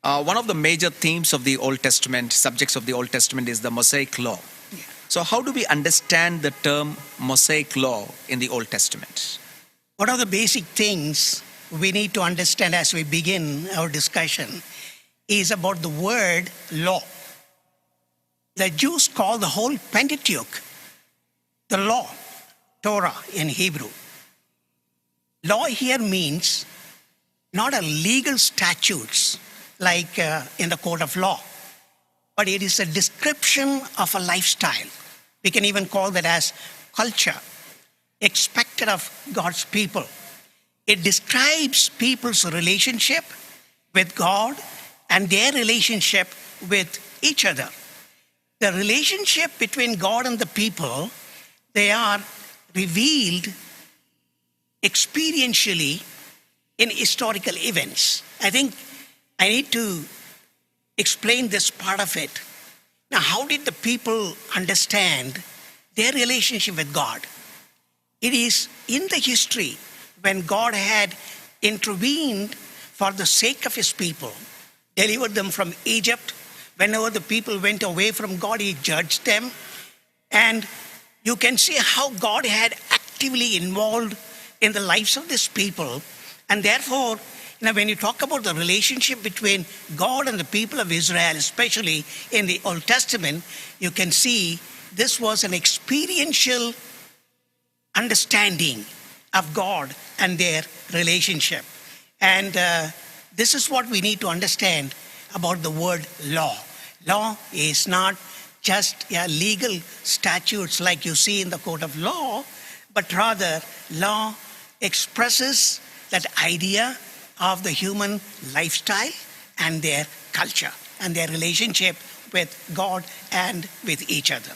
One of the major themes of the Old Testament, subjects of the Old Testament, is the Mosaic Law. So, how do we understand the term Mosaic Law in the Old Testament? One of the basic things we need to understand as we begin our discussion is about the word law. The Jews call the whole Pentateuch the law, Torah in Hebrew. Law here means not a legal statutes like in the court of law, but it is a description of a lifestyle. We can even call that as culture, expected of God's people. It describes people's relationship with God and their relationship with each other. The relationship between God and the people, they are revealed experientially in historical events. I think I need to explain this part of it. Now, how did the people understand their relationship with God? It is in the history when God had intervened for the sake of his people, delivered them from Egypt. Whenever the people went away from God, he judged them. And you can see how God had actively involved in the lives of these people. And therefore, when you talk about the relationship between God and the people of Israel, especially in the Old Testament, you can see this was an experiential understanding of God and their relationship. And this is what we need to understand about the word law. Law is not just legal statutes like you see in the court of law, but rather law expresses that idea of the human lifestyle and their culture and their relationship with God and with each other.